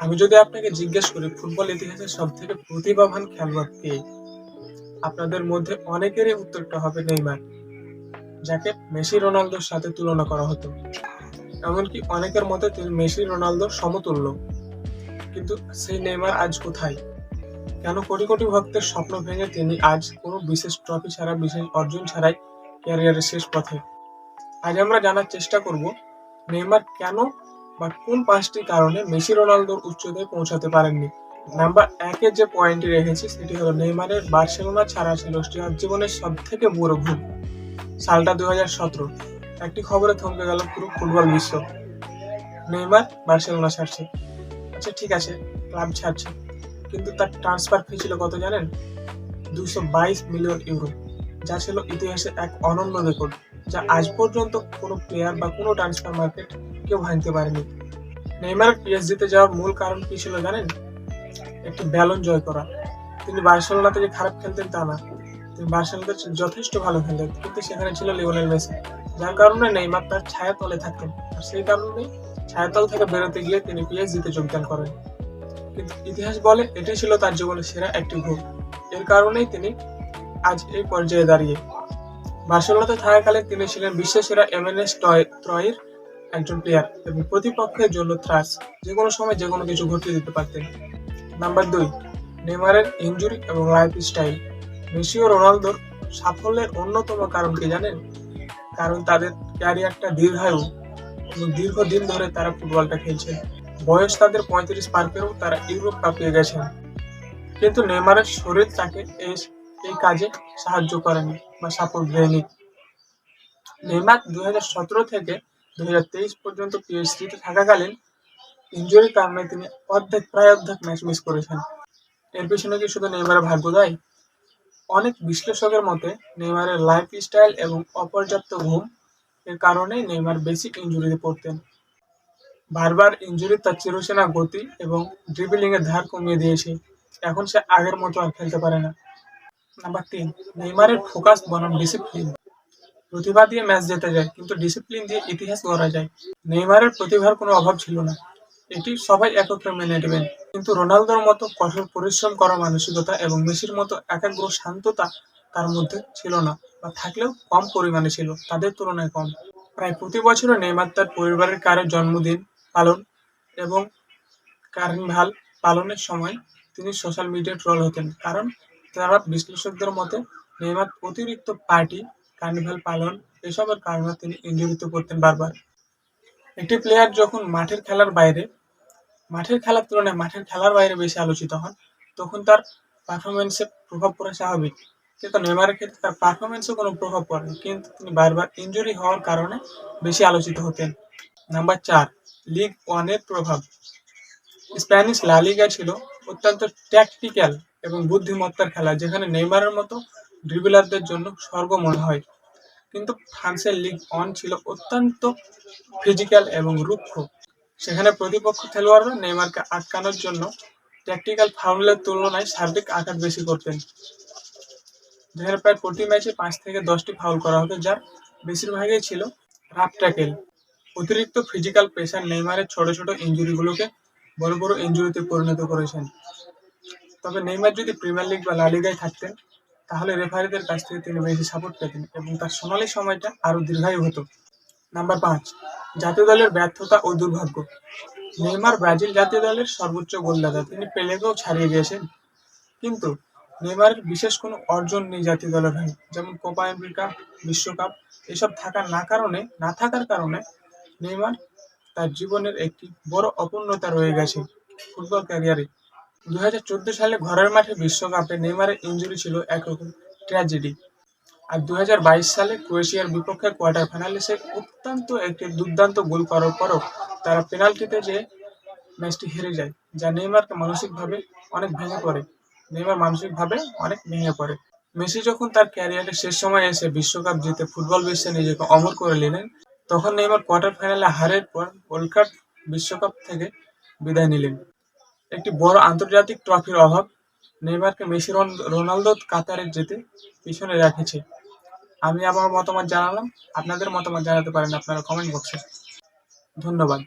আমি যদি আপনাকে জিজ্ঞেস করি ফুটবল ইতিহাসের সবথেকে প্রতিভাবান খেলোয়াড় কে, আপনাদের মধ্যে অনেকেরই উত্তরটা হবে নেইমার, যাকে মেসি রোনালদোর সাথে তুলনা করা হতো। এমনকি অনেকের মতে তিনি মেসি রোনালদোর সমতুল্য। কিন্তু সেই নেইমার আজ কোথায়? কেন কোটি কোটি ভক্তের স্বপ্ন ভেঙে তিনি আজ কোনো বিশেষ ট্রফি ছাড়া, বিশেষ অর্জন ছাড়াই ক্যারিয়ারের শেষ পথে? আজ আমরা জানার চেষ্টা করব নেইমার কেন বা কোন পাঁচটি কারণে মেসি রোনালদোর উচ্চতায় পৌঁছাতে পারেননি। নাম্বার একে যে পয়েন্টটি রেখেছি সেটি হলো নেইমারের বার্সেলোনা ছাড়া ছিল তার জীবনের সব থেকে বড় ভুল। সালটা 2017। একটি খবরে থমকে গেল পুরো ফুটবল বিশ্ব। নেইমার বার্সেলোনা ছাড়ছে। আচ্ছা ঠিক আছে, ক্লাব ছাড়ছে, কিন্তু তার ট্রান্সফার ফি ছিল কত জানেন? 222 মিলিয়ন ইউরো, যা ছিল ইতিহাসে এক অনন্য রেকর্ড, যা আজ পর্যন্ত কোনো প্লেয়ার বা কোনো ট্রান্সফার মার্কেট কেউ ভাঙতে পারেনি। নেইমারের পিএসজিতে যাওয়ার মূল কারণ কি ছিল জানেন? একটি ব্যালন জয় করা। তিনি বার্সেলোনাতে যে খারাপ খেলতেন তা না, তিনি বার্সেলোনাতে যথেষ্ট ভালো খেলতেন, কিন্তু সেখানে ছিল লিওনেল মেসি, যার কারণে নেইমার তার ছায়াতলে থাকতেন। আর সেই কারণে ছায়াতল থেকে বেরোতে গিয়ে তিনি পিএসজিতে যোগদান করেন। কিন্তু ইতিহাস বলে এটি ছিল তার জীবনের সেরা একটি ভুল। এর কারণেই তিনি আজ এই পর্যায়ে দাঁড়িয়ে। বার্সেলোনাতে থাকাকালে তিনি ছিলেন বিশ্বসেরা এমএনএস ত্রয়ীর একজন প্লেয়ার এবং প্রতিপক্ষের জন্য ত্রাস, যে কোনো সময় যে কোনো কিছু ঘটিয়ে দিতে পারতেন। নাম্বার 2, নেইমারের ইনজুরি এবং লাইফস্টাইল। মেসি ও রোনালদোর সাফল্যের অন্যতম কারণ কি জানেন? কারণ তাদের ক্যারিয়ারটা দীর্ঘায়ু এবং দীর্ঘদিন ধরে তারা ফুটবলটা খেলছে। বয়স তাদের 35 পার করেও তারা ইউরোপ কাঁপিয়ে গেছেন। কিন্তু নেইমারের শরীর তাকে এই কাজে সাহায্য করেনি বা সাপোর্ট দেয়নি। নেইমার 2017 থেকে 2023 পর্যন্ত পিএসজিতে থাকাকালীন ইনজুরির কারণে তিনি প্রায় অর্ধেক ম্যাচ মিস করেছেন। এর পেছনে কি শুধু নেইমারের ভাগ্য দায়ী? অনেক বিশ্লেষকের মতে নেইমারের লাইফস্টাইল এবং অপর্যাপ্ত ঘুম এর কারণেই নেইমার বেশি ইনজুরিতে পড়তেন। বারবার ইনজুরি তার চিরচেনা গতি এবং ড্রিবলিং এর ধার কমিয়ে দিয়েছে। এখন সে আগের মতো আর খেলতে পারে না। নাম্বার 3, নেইমারের ফোকাস বনাম ডিসিপ্লিন। প্রতিভা দিয়ে ম্যাচ জেতা যায়, কিন্তু ডিসিপ্লিন দিয়ে ইতিহাস গড়া যায়। নেইমারের প্রতিভার কোনো অভাব ছিল না, এটি সবাই একত্রে মেনে নেবেন। কিন্তু রোনালদোর মতো কঠোর পরিশ্রম করার মানসিকতা এবং মেসির মতো একাগ্র শান্ততা তার মধ্যে ছিল না, বা থাকলেও কম পরিমাণে ছিল, তাদের তুলনায় কম। প্রায় প্রতি বছরে নেইমার তার পরিবারের কারো জন্মদিন পালন এবং কার্নিভাল পালনের সময় তিনি সোশ্যাল মিডিয়ায় ট্রল হতেন, কারণ তারা বিশ্লেষকদের মতে নেইমার অতিরিক্ত পার্টি, কার্নিভাল পালন এসবের কারণে তিনি ইনজুরিতে পড়তেন বারবার। একটি প্লেয়ার যখন মাঠের খেলার তুলনায় মাঠের খেলার বাইরে বেশি আলোচিত হন, তখন তার পারফরমেন্সে প্রভাব পড়া স্বাভাবিক। কিন্তু নেইমারের ক্ষেত্রে তার পারফরমেন্সে কোনো প্রভাব পড়েনি, কিন্তু তিনি বারবার ইনজুরি হওয়ার কারণে বেশি আলোচিত হতেন। নাম্বার 4, লিগ ওয়ানের প্রভাব। স্প্যানিশ লা লিগা ছিল অত্যন্ত ট্যাকটিক্যাল এবং বুদ্ধিমত্তার খেলা, যেখানে নেইমারের মতো ড্রিবলারদের জন্য স্বর্গ মনে হয়। কিন্তু ফ্রান্সের লিগ ওয়ান ছিল অত্যন্ত ফিজিক্যাল এবং রুক্ষ। সেখানে প্রতিপক্ষ খেলোয়াড়রা নেইমারকে আটকানোর জন্য ট্যাকটিক্যাল ফাউলের তুলনায় শারীরিক আঘাত বেশি করতেন। যেখানে প্রায় প্রতি ম্যাচে 5 থেকে 10টি ফাউল করা হতো, যার বেশিরভাগই ছিল রাফ ট্যাকেল। অতিরিক্ত ফিজিক্যাল প্রেসার নেইমারের ছোট ছোট ইনজুরিগুলোকে বড় বড় ইনজুরিতে পরিণত করেছেন। তবে নেইমার যদি প্রিমিয়ার লিগ বা লা লিগায় থাকতেন, তাহলে রেফারিদের কাছ থেকে তিনি বেশি সাপোর্ট পেতেন এবং তার সোনালী সময়টা আরো দীর্ঘায়ু হতো। নাম্বার 5, জাতীয় দলের ব্যর্থতা ও দুর্ভাগ্য। নেইমার ব্রাজিল জাতীয় দলের সর্বোচ্চ গোলদাতা, তিনি পেলেকেও ছাড়িয়ে গিয়েছেন। কিন্তু নেইমারের বিশেষ কোনো অর্জন নেই জাতীয় দলের হয়ে, যেমন কোপা আমেরিকা, বিশ্বকাপ এসব না থাকার কারণে নেইমার তার জীবনের একটি বড় অপূর্ণতা রয়ে গেছে ফুটবল ক্যারিয়ারে। 2014 সালে ঘরের মাঠে বিশ্বকাপে নেইমারের ইনজুরি ছিল একরকম ট্র্যাজেডি। আর 2022 সালে ক্রোয়েশিয়ার বিপক্ষে কোয়ার্টার ফাইনালে সে অত্যন্ত একটি দুর্দান্ত গোল করার পরও তারা পেনাল্টিতে যে ম্যাচটি হেরে যায়, যা নেইমার মানসিকভাবে অনেক ভেঙে পড়ে। মেসি যখন তার ক্যারিয়ারের শেষ সময়ে এসে বিশ্বকাপ জিতে ফুটবল বিশ্বে নিজেকে অমর করে নিলেন, তখন নেইমার কোয়ার্টার ফাইনালে হারের পর বিশ্বকাপ থেকে বিদায় নিলেন। একটি বড় আন্তর্জাতিক ট্রফির অভাব নেইমারকে মেসি রোনালদো কাতারে যেতে পিছনে রেখেছে। আমি আমার মতামত জানালাম, আপনাদের মতামত জানাতে পারেন আপনারা কমেন্ট বক্সে। ধন্যবাদ।